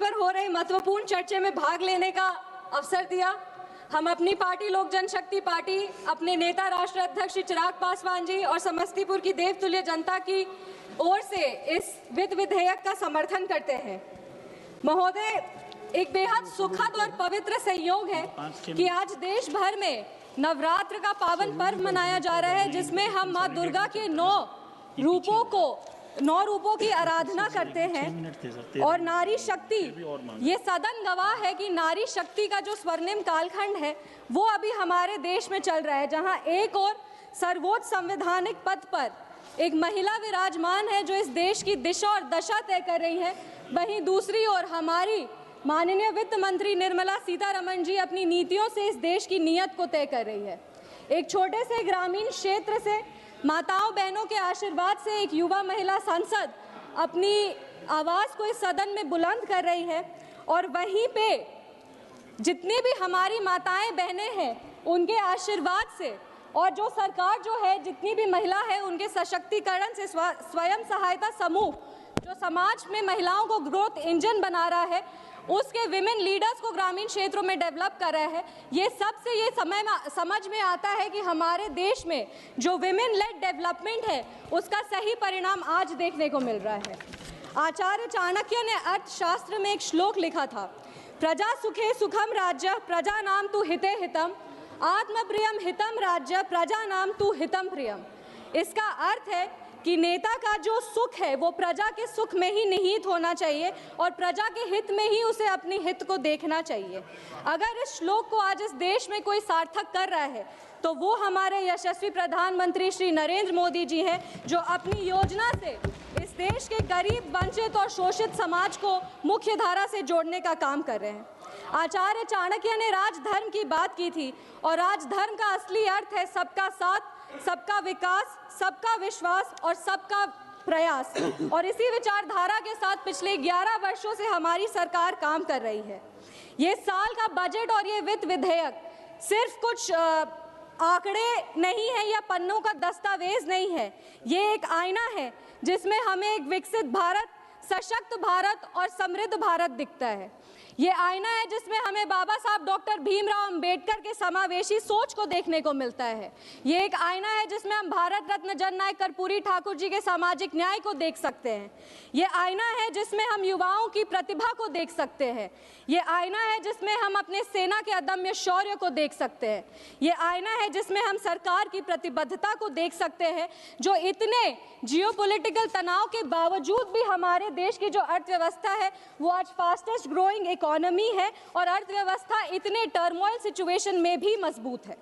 पर हो रही महत्वपूर्ण चर्चा में भाग लेने का अवसर दिया। हम अपनी पार्टी लोक जनशक्ति पार्टी अपने नेता राष्ट्रीय अध्यक्ष श्री चिराग पासवान जी और समस्तीपुर की देवतुल्य जनता की ओर से इस वित्त विधेयक का समर्थन करते हैं। महोदय, एक बेहद सुखद और पवित्र संयोग है कि आज देश भर में नवरात्र का पावन पर्व मनाया जा रहा है, जिसमें हम माँ दुर्गा के 9 रूपों की आराधना करते हैं। और नारी शक्ति, ये सदन गवाह है कि नारी शक्ति का जो स्वर्णिम कालखंड है वो अभी हमारे देश में चल रहा है, जहां एक और सर्वोच्च संवैधानिक पद पर एक महिला विराजमान है जो इस देश की दिशा और दशा तय कर रही है। वहीं दूसरी ओर हमारी माननीय वित्त मंत्री निर्मला सीतारमण जी अपनी नीतियों से इस देश की नीयत को तय कर रही है। एक छोटे से ग्रामीण क्षेत्र से माताओं बहनों के आशीर्वाद से एक युवा महिला सांसद अपनी आवाज़ को इस सदन में बुलंद कर रही है, और वहीं पे जितनी भी हमारी माताएं बहनें हैं उनके आशीर्वाद से और जो सरकार जो है जितनी भी महिला है उनके सशक्तिकरण से स्वयं सहायता समूह जो समाज में महिलाओं को ग्रोथ इंजन बना रहा है, उसके विमेन लीडर्स को ग्रामीण क्षेत्रों में डेवलप कर रहा है। ये सबसे ये समझ में आता है कि हमारे देश में जो विमेन लेड डेवलपमेंट है उसका सही परिणाम आज देखने को मिल रहा है। आचार्य चाणक्य ने अर्थशास्त्र में एक श्लोक लिखा था, प्रजा सुखे सुखम राज्य प्रजा नाम तु हिते हितम आत्मप्रियम हितम राज्य प्रजा नाम तु हितम प्रियम। इसका अर्थ है कि नेता का जो सुख है वो प्रजा के सुख में ही निहित होना चाहिए और प्रजा के हित में ही उसे अपनी हित को देखना चाहिए। अगर इस श्लोक को आज इस देश में कोई सार्थक कर रहा है तो वो हमारे यशस्वी प्रधानमंत्री श्री नरेंद्र मोदी जी हैं, जो अपनी योजना से इस देश के गरीब, वंचित और शोषित समाज को मुख्य धारा से जोड़ने का काम कर रहे हैं। आचार्य चाणक्य ने राजधर्म की बात की थी और राजधर्म का असली अर्थ है सबका साथ, सबका विकास, सबका विश्वास और सबका प्रयास। और इसी विचारधारा के साथ पिछले 11 वर्षों से हमारी सरकार काम कर रही है। ये साल का बजट और ये वित्त विधेयक सिर्फ कुछ आंकड़े नहीं है या पन्नों का दस्तावेज नहीं है, ये एक आईना है जिसमें हमें एक विकसित भारत, सशक्त भारत और समृद्ध भारत दिखता है। ये आईना है जिसमें हमें बाबा साहब डॉक्टर भीमराव अंबेडकर के समावेशी सोच को देखने को मिलता है। ये एक आईना है जिसमें हम भारत रत्न जननायक कर्पूरी ठाकुर जी के सामाजिक न्याय को देख सकते हैं। ये आईना है जिसमें हम युवाओं की प्रतिभा को देख सकते हैं। ये आईना है जिसमें हम अपने सेना के अदम्य शौर्य को देख सकते हैं। ये आईना है जिसमें हम सरकार की प्रतिबद्धता को देख सकते हैं, जो इतने जियोपॉलिटिकल तनाव के बावजूद भी हमारे देश की जो अर्थव्यवस्था है वो आज फास्टेस्ट ग्रोइंग इकोनॉमी है और अर्थव्यवस्था इतने टर्मोइल सिचुएशन में भी मजबूत है।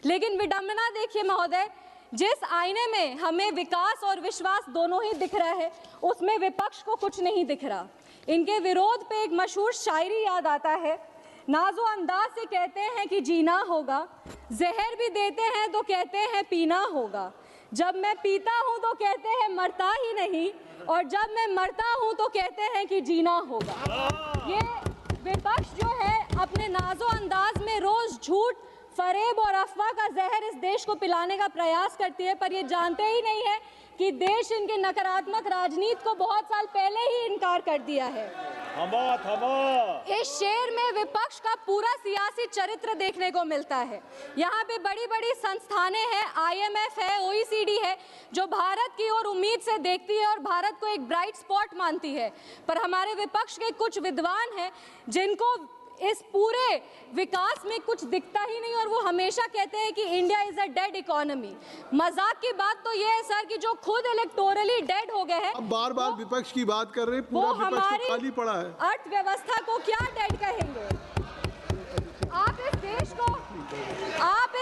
लेकिन विडंबना देखिए महोदय, जिस आईने में हमें विकास और विश्वास दोनों ही दिख रहा है उसमें विपक्ष को कुछ नहीं दिख रहा। इनके विरोध पे एक मशहूर शायरी याद आता है, नाजो अंदाज से कहते हैं कि जीना होगा, जहर भी देते हैं तो कहते हैं पीना होगा, जब मैं पीता हूँ तो कहते हैं मरता ही नहीं, और जब मैं मरता हूँ तो कहते हैं कि जीना होगा। ये विपक्ष जो है अपने नाजो अंदाज में रोज झूठ, फरेब और अफवाह का जहर इस देश को पिलाने का प्रयास करती है, पर ये जानते ही नहीं है कि देश इनके नकारात्मक राजनीति को बहुत साल पहले ही इनकार कर दिया है। इस शेर में विपक्ष का पूरा सियासी चरित्र देखने को मिलता है। यहाँ पे बड़ी बड़ी संस्थानें हैं, IMF है, OECD है, जो भारत की ओर उम्मीद से देखती है और भारत को एक ब्राइट स्पॉट मानती है। पर हमारे विपक्ष के कुछ विद्वान हैं जिनको इस पूरे विकास में कुछ दिखता ही नहीं और वो हमेशा कहते हैं कि India is a dead economy. मजाक की बात तो ये है सर कि जो खुद इलेक्टोरली डेड हो गए हैं, अब बार बार विपक्ष की बात कर रहे हैं, पूरा विपक्ष तो खाली पड़ा है। अर्थव्यवस्था को क्या डेड कहेंगे? आप इस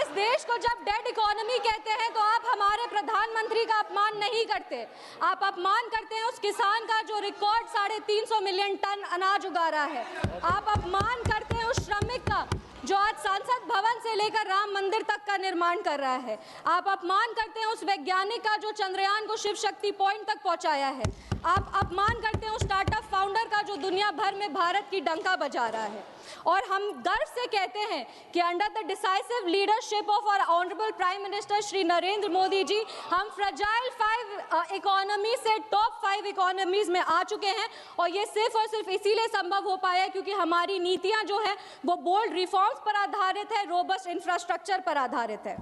देश को जब डेड इकोनॉमी कहते हैं तो आप हमारे प्रधानमंत्री का अपमान नहीं करते, आप अपमान करते हैं उस किसान का जो रिकॉर्ड 350 मिलियन टन अनाज उगा रहा है। आप अपमान करते हैं उस श्रमिक का जो आज संसद भवन से लेकर राम मंदिर तक का निर्माण कर रहा है। आप अपमान करते हैं उस वैज्ञानिक का जो चंद्रयान को शिव शक्ति पॉइंट तक पहुंचाया है। आप अपमान करते हैं उस स्टार्टअप फाउंडर का जो दुनिया भर में भारत की डंका बजा रहा है। और हम गर्व से कहते हैं कि under the decisive leadership leadership of our honourable prime minister Shri Narendra Modi ji हम फ्रजाइल 5 इकोनॉमी से टॉप 5 इकोनॉमीज में आ चुके हैं, और ये सिर्फ और सिर्फ इसीलिए संभव हो पाया क्योंकि हमारी नीतियां जो है वो बोल्ड रिफॉर्म्स पर आधारित है, रोबस्ट इंफ्रास्ट्रक्चर पर आधारित है।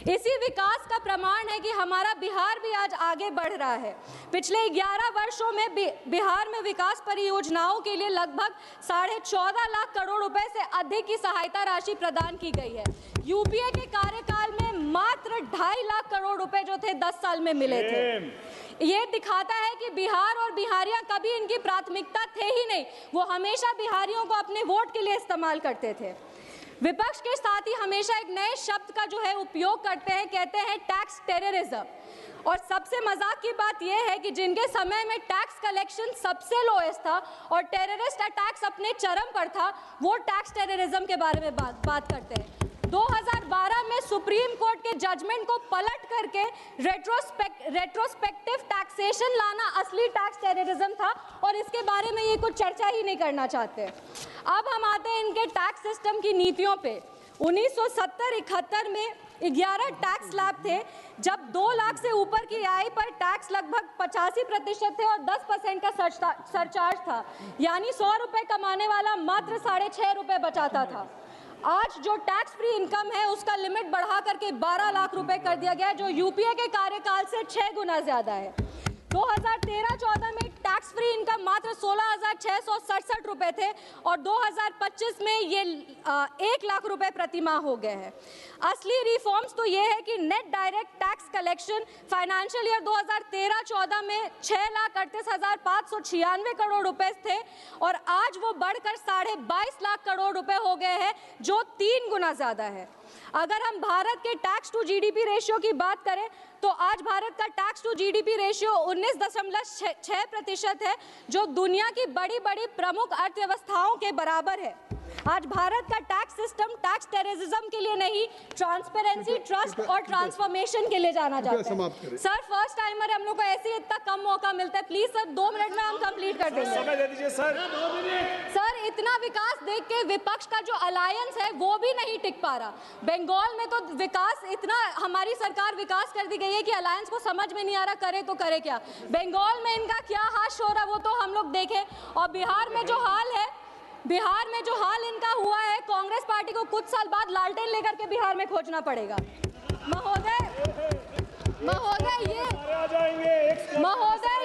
इसी विकास का प्रमाण है कि हमारा बिहार भी आज आगे बढ़ रहा है। पिछले 11 वर्षों में बिहार में विकास परियोजनाओं के लिए लगभग 14.5 लाख करोड़ रुपए से अधिक की सहायता राशि प्रदान की गई है। यूपीए के कार्यकाल में मात्र 2.5 लाख करोड़ रुपए जो थे 10 साल में मिले थे। ये दिखाता है कि बिहार और बिहारियां कभी इनकी प्राथमिकता थे ही नहीं, वो हमेशा बिहारियों को अपने वोट के लिए इस्तेमाल करते थे। विपक्ष के साथ ही हमेशा एक नए शब्द का जो है उपयोग करते हैं, कहते हैं टैक्स टेररिज्म। और सबसे मजाक की बात यह है कि जिनके समय में टैक्स कलेक्शन सबसे लोएस्ट था और टेररिस्ट अटैक्स अपने चरम पर था, वो टैक्स टेररिज्म के बारे में बात करते हैं। 2012 में सुप्रीम कोर्ट के जजमेंट को पलट करके रेट्रोस्पेक्टिव टैक्सेशन लाना असली टैक्स टेररिज्म था, और इसके बारे में ये कुछ चर्चा ही नहीं करना चाहते। अब हम आते हैं इनके टैक्स सिस्टम की नीतियों पे। 1970-71 में 11 टैक्स स्लैब थे, जब 2 लाख से ऊपर की आय पर टैक्स लगभग 85% थे और 10% का सरचार्ज था, यानी 100 रुपए कमाने वाला मात्र 6.5 रुपए बचाता था। आज जो टैक्स फ्री इनकम है उसका लिमिट बढ़ा करके 12 लाख रुपए कर दिया गया है, जो यूपीए के कार्यकाल से 6 गुना ज्यादा है। 2013-14 में टैक्स फ्री इनकम मात्र 16,667 रुपए थे और 2025 में ये 1 लाख रुपए प्रति माह हो गए हैं। असली रिफॉर्म्स तो ये है कि net direct tax collection financial year 2013-14 में 6,38,596 करोड़ रुपए थे और आज वो बढ़कर 22.5 लाख करोड़ रुपए हो गए हैं, जो 3 गुना ज्यादा है। अगर हम भारत के टैक्स टू जीडीपी रेशियो की बात करें तो आज भारत का टैक्स टू जीडीपी रेशियो 19.6% है, जो दुनिया की बड़ी बड़ी प्रमुख अर्थव्यवस्थाओं के बराबर है। आज भारत का टैक्स सिस्टम टैक्स टेररिज्म के लिए नहीं, ट्रांसपेरेंसी, ट्रस्ट और ट्रांसफॉर्मेशन के लिए जाना जाता है। सर फर्स्ट टाइमर हम लोग को ऐसे ही इतना कम मौका मिलता है, प्लीज सर 2 मिनट में हम कंप्लीट कर देंगे। समय दे दीजिए सर। सर इतना विकास देख के विपक्ष का जो अलायंस है वो भी नहीं टिक पा रहा। बंगाल में तो विकास इतना, हमारी सरकार विकास कर दी गई है कि अलायंस को समझ में नहीं आ रहा करे तो करे क्या। बंगाल में इनका क्या हाल हो रहा वो तो हम लोग देखें, और बिहार में जो हाल इनका हुआ है, कांग्रेस पार्टी को कुछ साल बाद लालटेन लेकर के बिहार में खोजना पड़ेगा। महोदय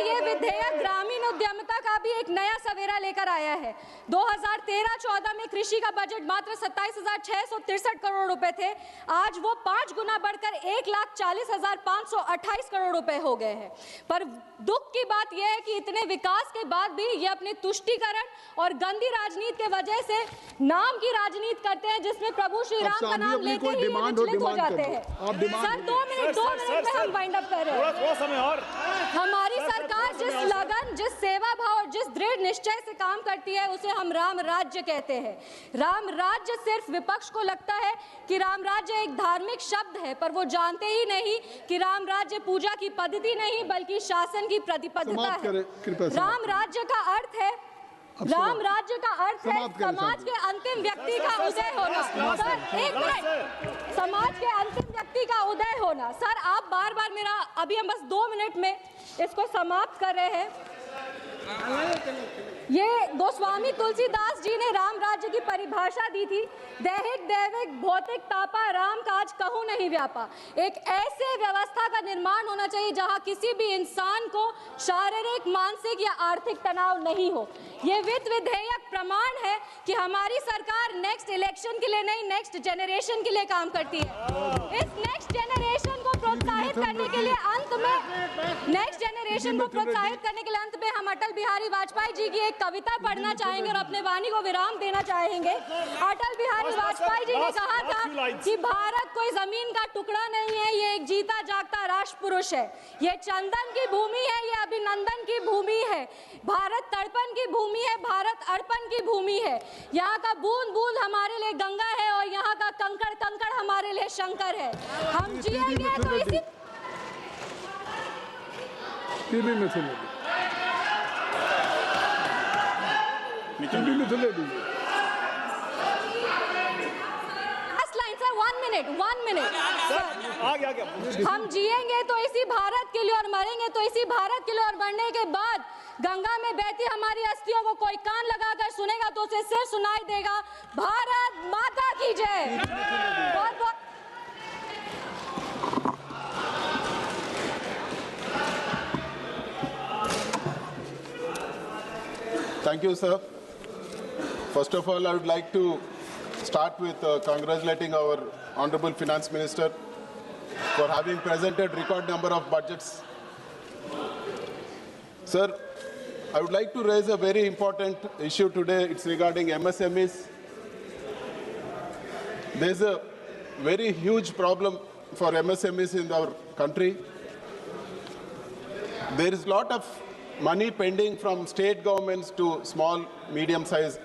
ये विधेयक ग्रामीण उद्यमिता का भी एक नया सवेरा लेकर आया है। 2013-14 में कृषि का बजट मात्र 27,663 करोड़ रुपए थे, आज वो 5 गुना बढ़कर 1,40,528 करोड़ रुपए हो गए हैं। पर दुख की बात यह है कि इतने विकास के बाद भी ये अपने तुष्टीकरण और गंदी राजनीति के वजह से नाम की राजनीति करते हैं, जिसमें प्रभु श्री राम का नाम लेते ही विचलित हो जाते हैं। सर 2 मिनट में हम वाइंड अप कर रहे हैं। थोड़ा समय और। हमारी सरकार जिस लगन, जिस सेवा भाव और जिस दृढ़ निश्चय से काम करती है उसे हम राम राज्य कहते हैं। राम राज्य सिर्फ विपक्ष को लगता है कि राम राज्य एक धार्मिक शब्द है, पर वो जानते ही नहीं कि राम राज्य पूजा की पद्धति नहीं बल्कि शासन की प्रतिबद्धता है। राम राज्य का अर्थ है समाज के अंतिम व्यक्ति का उदय होना। सर 1 मिनट, समाज के अंतिम व्यक्ति का उदय होना। सर आप बार बार मेरा, अभी हम बस 2 मिनट में इसको समाप्त कर रहे हैं। ये गोस्वामी तुलसीदास जी ने राम राज्य की परिभाषा दी थी, दैहिक दैविक भौतिक तापा राम काज कहूँ नहीं व्यापा। एक ऐसे व्यवस्था का निर्माण होना चाहिए जहाँ किसी भी इंसान को शारीरिक, मानसिक या आर्थिक तनाव नहीं हो। ये विधेयक प्रमाण है कि हमारी सरकार नेक्स्ट इलेक्शन के लिए नहीं, नेक्स्ट जनरेशन के लिए काम करती है। इस नेक्स्ट जनरेशन को प्रोत्साहित करने के लिए अंत में हम अटल बिहारी वाजपेयी जी की एक कविता पढ़ना चाहेंगे और अपने वाणी को विराम देना चाहेंगे। अटल बिहारी वाजपेयी जी ने कहा था कि भारत कोई जमीन का टुकड़ा नहीं है, ये एक जीता जागता राष्ट्र पुरुष है। ये चंदन की भूमि है, ये अभिनंदन की भूमि है। भारत तड़पन की भूमि है, भारत अर्पण की भूमि है। यहाँ का बूंद बूंद हमारे लिए गंगा है और यहाँ का कंकड़ कंकड़ हमारे लिए शंकर है। हम जिएंगे तो इसी 1 मिनट हम जिएंगे तो इसी भारत के लिए और मरेंगे तो इसी भारत के लिए, और मरने के बाद गंगा में बहती हमारी अस्थियों को कोई कान लगाकर सुनेगा तो उसे सिर सुनाई देगा, भारत माता की जय। बहुत बहुत Thank you, sir. First of all, I would like to start with congratulating our Honorable Finance Minister for having presented record number of budgets. Sir, I would like to raise a very important issue today. It's regarding MSMEs. There's a very huge problem for MSMEs in our country. There is a lot of money pending from state governments to small, medium-sized